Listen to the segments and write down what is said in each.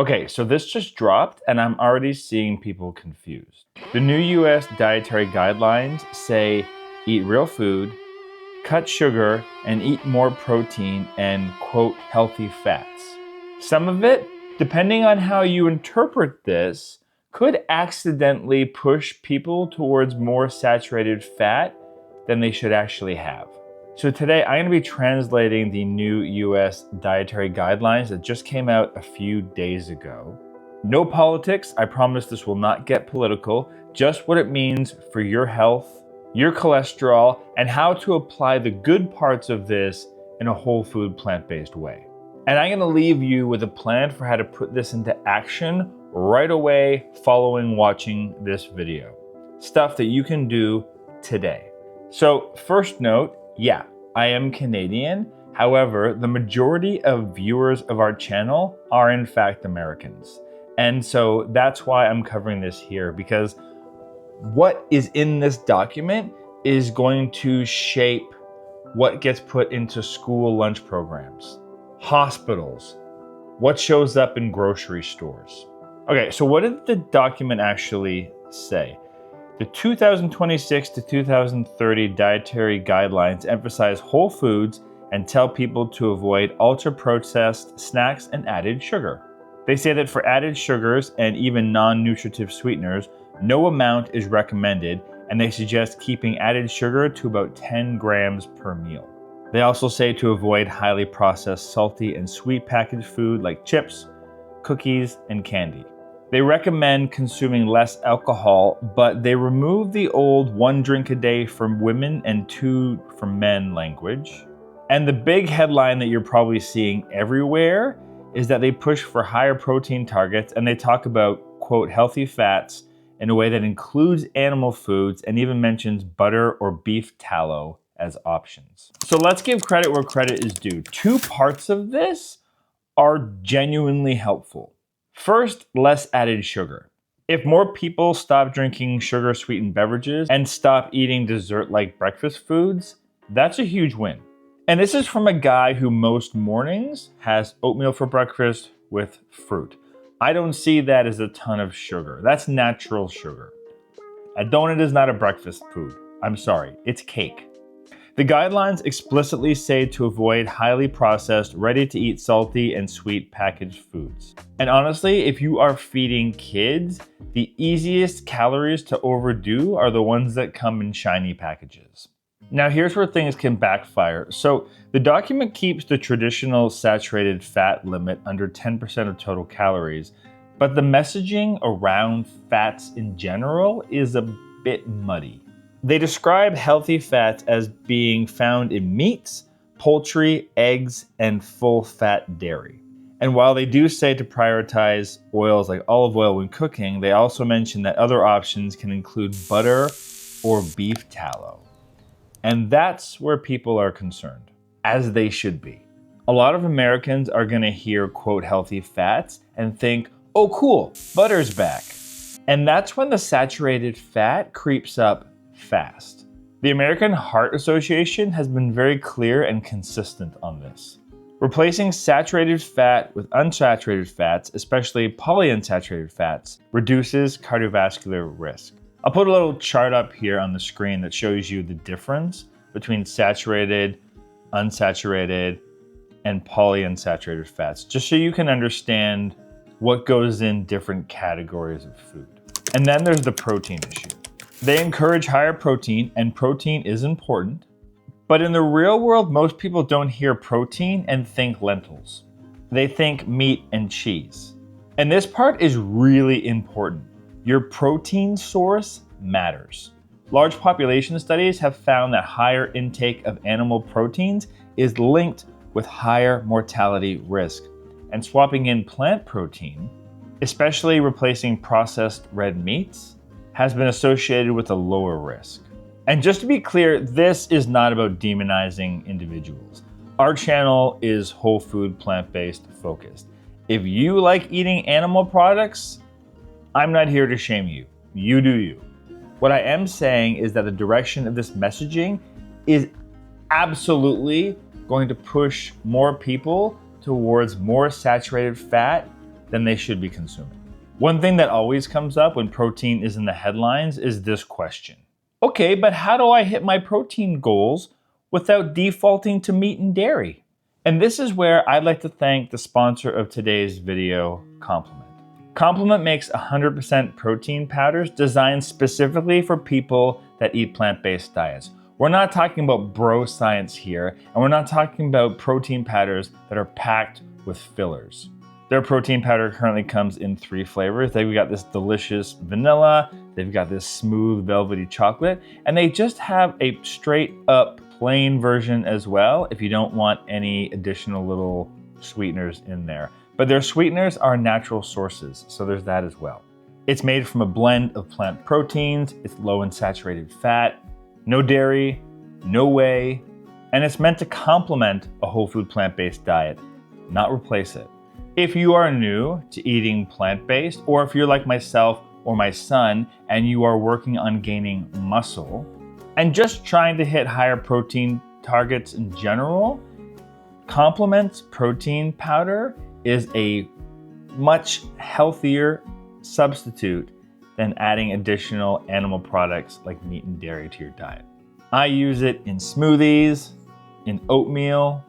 Okay, so this just dropped and I'm already seeing people confused. The new US Dietary Guidelines say eat real food, cut sugar, and eat more protein and, quote, healthy fats. Some of it, depending on how you interpret this, could accidentally push people towards more saturated fat than they should actually have. So today I'm going to be translating the new US Dietary Guidelines that just came out a few days ago. No politics, I promise this will not get political, just what it means for your health, your cholesterol, and how to apply the good parts of this in a whole food plant-based way. And I'm going to leave you with a plan for how to put this into action right away following watching this video. Stuff that you can do today. So first note, yeah, I am Canadian. However, the majority of viewers of our channel are in fact Americans. And so that's why I'm covering this here, because what is in this document is going to shape what gets put into school lunch programs, hospitals, what shows up in grocery stores. Okay, so what did the document actually say? The 2026 to 2030 Dietary Guidelines emphasize whole foods and tell people to avoid ultra-processed snacks and added sugar. They say that for added sugars and even non-nutritive sweeteners, no amount is recommended, and they suggest keeping added sugar to about 10 grams per meal. They also say to avoid highly processed salty and sweet packaged food like chips, cookies, and candy. They recommend consuming less alcohol, but they remove the old 1 drink a day for women and 2 for men language. And the big headline that you're probably seeing everywhere is that they push for higher protein targets, and they talk about, quote, healthy fats in a way that includes animal foods and even mentions butter or beef tallow as options. So let's give credit where credit is due. 2 parts of this are genuinely helpful. First, less added sugar. If more people stop drinking sugar-sweetened beverages and stop eating dessert-like breakfast foods, that's a huge win. And this is from a guy who most mornings has oatmeal for breakfast with fruit. I don't see that as a ton of sugar. That's natural sugar. A donut is not a breakfast food. I'm sorry, it's cake. The guidelines explicitly say to avoid highly processed, ready-to-eat salty and sweet packaged foods. And honestly, if you are feeding kids, the easiest calories to overdo are the ones that come in shiny packages. Now here's where things can backfire. So the document keeps the traditional saturated fat limit under 10% of total calories, but the messaging around fats in general is a bit muddy. They describe healthy fats as being found in meats, poultry, eggs, and full-fat dairy. And while they do say to prioritize oils like olive oil when cooking, they also mention that other options can include butter or beef tallow. And that's where people are concerned, as they should be. A lot of Americans are going to hear, quote, healthy fats and think, oh cool, butter's back. And that's when the saturated fat creeps up fast. The American Heart Association has been very clear and consistent on this. Replacing saturated fat with unsaturated fats, especially polyunsaturated fats, reduces cardiovascular risk. I'll put a little chart up here on the screen that shows you the difference between saturated, unsaturated, and polyunsaturated fats, just so you can understand what goes in different categories of food. And then there's the protein issue. They encourage higher protein, and protein is important. But in the real world, most people don't hear protein and think lentils. They think meat and cheese. And this part is really important. Your protein source matters. Large population studies have found that higher intake of animal proteins is linked with higher mortality risk. And swapping in plant protein, especially replacing processed red meats, has been associated with a lower risk. And just to be clear, this is not about demonizing individuals. Our channel is whole food, plant-based focused. If you like eating animal products, I'm not here to shame you. You do you. What I am saying is that the direction of this messaging is absolutely going to push more people towards more saturated fat than they should be consuming. One thing that always comes up when protein is in the headlines is this question. Okay, but how do I hit my protein goals without defaulting to meat and dairy? And this is where I'd like to thank the sponsor of today's video, Complement. Complement makes 100% protein powders designed specifically for people that eat plant-based diets. We're not talking about bro science here, and we're not talking about protein powders that are packed with fillers. Their protein powder currently comes in 3 flavors. They've got this delicious vanilla, they've got this smooth velvety chocolate, and they just have a straight up plain version as well if you don't want any additional little sweeteners in there. But their sweeteners are natural sources, so there's that as well. It's made from a blend of plant proteins, it's low in saturated fat, no dairy, no whey, and it's meant to complement a whole food plant-based diet, not replace it. If you are new to eating plant-based, or if you're like myself or my son and you are working on gaining muscle and just trying to hit higher protein targets in general, Complement's protein powder is a much healthier substitute than adding additional animal products like meat and dairy to your diet. I use it in smoothies, in oatmeal.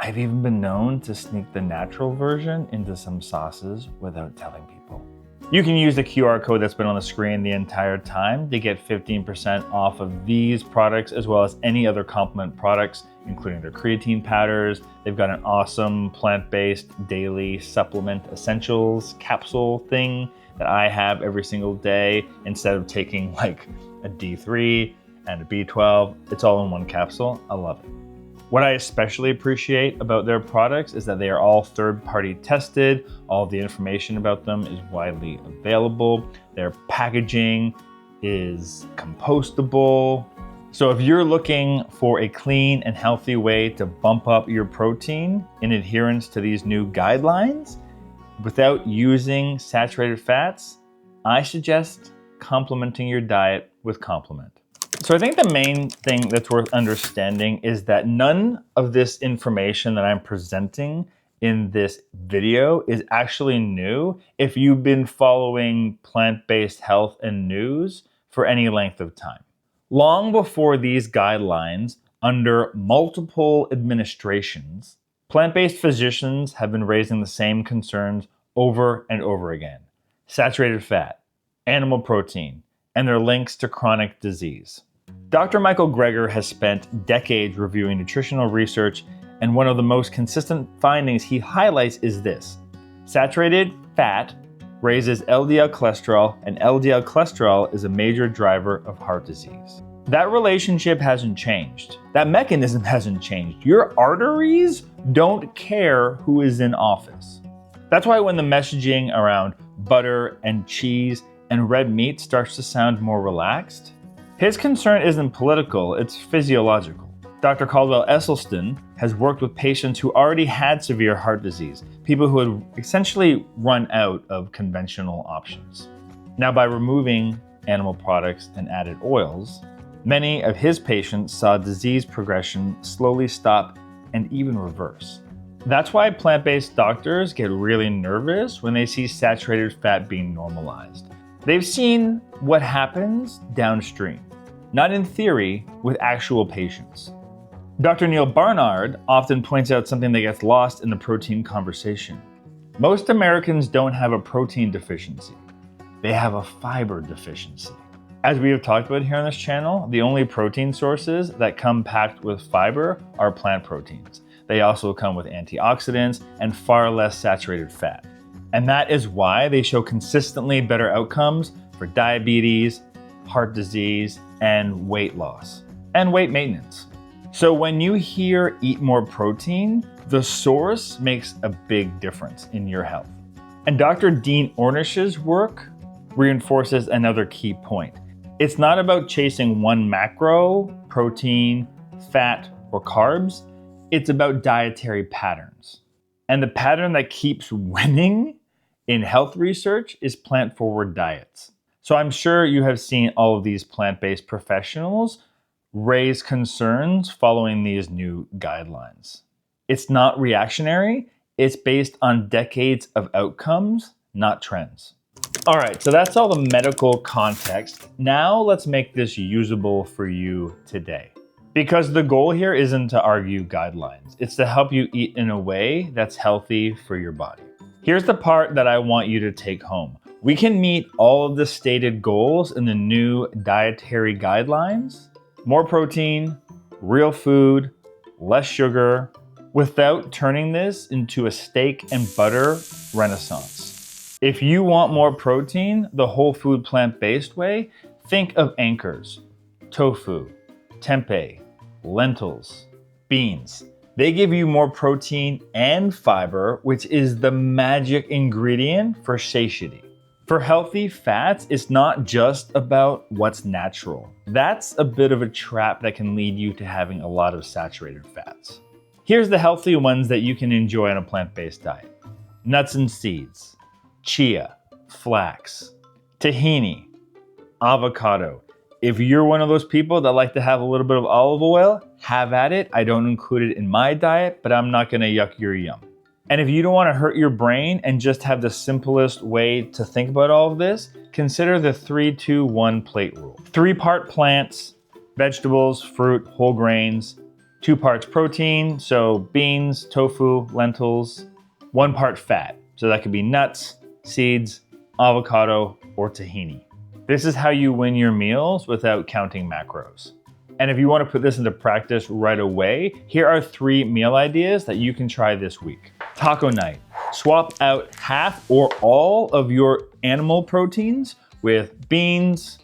I've even been known to sneak the natural version into some sauces without telling people. You can use the QR code that's been on the screen the entire time to get 15% off of these products as well as any other Complement products, including their creatine powders. They've got an awesome plant-based daily supplement essentials capsule thing that I have every single day instead of taking like a D3 and a B12. It's all in one capsule. I love it. What I especially appreciate about their products is that they are all third-party tested. All of the information about them is widely available. Their packaging is compostable. So if you're looking for a clean and healthy way to bump up your protein in adherence to these new guidelines without using saturated fats, I suggest complementing your diet with Complement. So I think the main thing that's worth understanding is that none of this information that I'm presenting in this video is actually new if you've been following plant-based health and news for any length of time. Long before these guidelines, under multiple administrations, plant-based physicians have been raising the same concerns over and over again. Saturated fat, animal protein, and their links to chronic disease. Dr. Michael Greger has spent decades reviewing nutritional research, and one of the most consistent findings he highlights is this: saturated fat raises LDL cholesterol, and LDL cholesterol is a major driver of heart disease. That relationship hasn't changed. That mechanism hasn't changed. Your arteries don't care who is in office. That's why when the messaging around butter and cheese and red meat starts to sound more relaxed, his concern isn't political, it's physiological. Dr. Caldwell Esselstyn has worked with patients who already had severe heart disease, people who had essentially run out of conventional options. Now, by removing animal products and added oils, many of his patients saw disease progression slowly stop and even reverse. That's why plant-based doctors get really nervous when they see saturated fat being normalized. They've seen what happens downstream, not in theory, with actual patients. Dr. Neil Barnard often points out something that gets lost in the protein conversation. Most Americans don't have a protein deficiency. They have a fiber deficiency. As we have talked about here on this channel, the only protein sources that come packed with fiber are plant proteins. They also come with antioxidants and far less saturated fat. And that is why they show consistently better outcomes for diabetes, heart disease, and weight loss, and weight maintenance. So when you hear eat more protein, the source makes a big difference in your health. And Dr. Dean Ornish's work reinforces another key point. It's not about chasing one macro, protein, fat, or carbs. It's about dietary patterns. And the pattern that keeps winning in health research is plant-forward diets. So I'm sure you have seen all of these plant-based professionals raise concerns following these new guidelines. It's not reactionary, It's based on decades of outcomes, not trends. All right, so that's all the medical context. Now let's make this usable for you today. Because the goal here isn't to argue guidelines, it's to help you eat in a way that's healthy for your body. Here's the part that I want you to take home. We can meet all of the stated goals in the new dietary guidelines: more protein, real food, less sugar, without turning this into a steak and butter renaissance. If you want more protein the whole food plant-based way, think of anchors: tofu, tempeh, lentils, beans. They give you more protein and fiber, which is the magic ingredient for satiety. For healthy fats, it's not just about what's natural. That's a bit of a trap that can lead you to having a lot of saturated fats. Here's the healthy ones that you can enjoy on a plant-based diet: nuts and seeds, chia, flax, tahini, avocado. If you're one of those people that like to have a little bit of olive oil, have at it. I don't include it in my diet, but I'm not gonna yuck your yum. And if you don't want to hurt your brain and just have the simplest way to think about all of this, consider the 3-2-1 plate rule. 3-part plants, vegetables, fruit, whole grains, 2 parts protein, so beans, tofu, lentils, 1 part fat, so that could be nuts, seeds, avocado, or tahini. This is how you win your meals without counting macros. And if you want to put this into practice right away, here are 3 meal ideas that you can try this week. Taco night. Swap out half or all of your animal proteins with beans,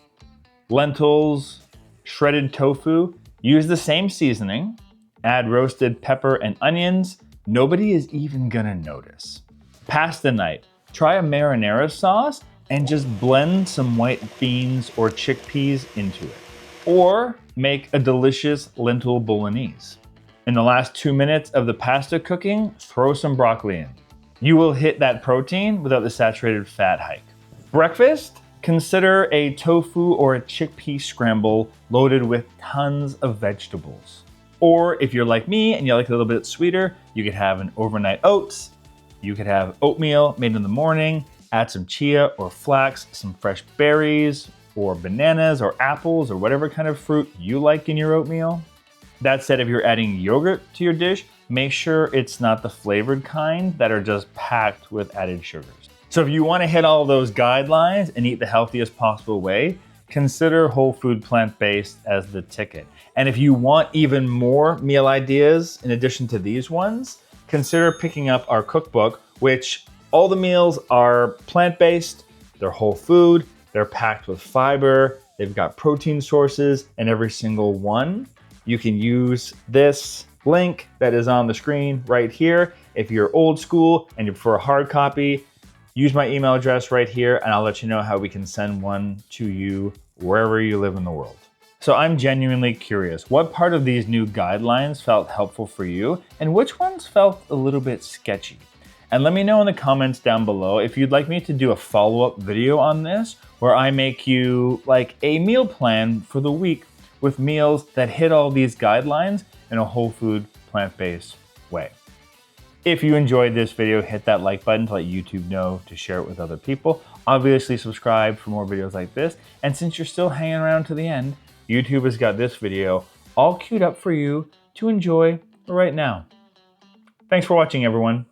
lentils, shredded tofu. Use the same seasoning. Add roasted pepper and onions. Nobody is even gonna notice. Pasta night. Try a marinara sauce and just blend some white beans or chickpeas into it. Or make a delicious lentil bolognese. In the last 2 minutes of the pasta cooking, throw some broccoli in. You will hit that protein without the saturated fat hike. Breakfast, consider a tofu or a chickpea scramble loaded with tons of vegetables. Or if you're like me and you like a little bit sweeter, you could have an overnight oats. You could have oatmeal made in the morning, add some chia or flax, some fresh berries, or bananas or apples or whatever kind of fruit you like in your oatmeal. That said, if you're adding yogurt to your dish, make sure it's not the flavored kind that are just packed with added sugars. So if you want to hit all those guidelines and eat the healthiest possible way, consider whole food plant-based as the ticket. And if you want even more meal ideas in addition to these ones, consider picking up our cookbook, which all the meals are plant-based, they're whole food, they're packed with fiber, they've got protein sources in every single one. You can use this link that is on the screen right here. If you're old school and you prefer a hard copy, use my email address right here and I'll let you know how we can send one to you wherever you live in the world. So I'm genuinely curious, what part of these new guidelines felt helpful for you and which ones felt a little bit sketchy? And let me know in the comments down below if you'd like me to do a follow-up video on this where I make you like a meal plan for the week with meals that hit all these guidelines in a whole food, plant-based way. If you enjoyed this video, hit that like button to let YouTube know to share it with other people. Obviously subscribe for more videos like this. And since you're still hanging around to the end, YouTube has got this video all queued up for you to enjoy right now. Thanks for watching, everyone.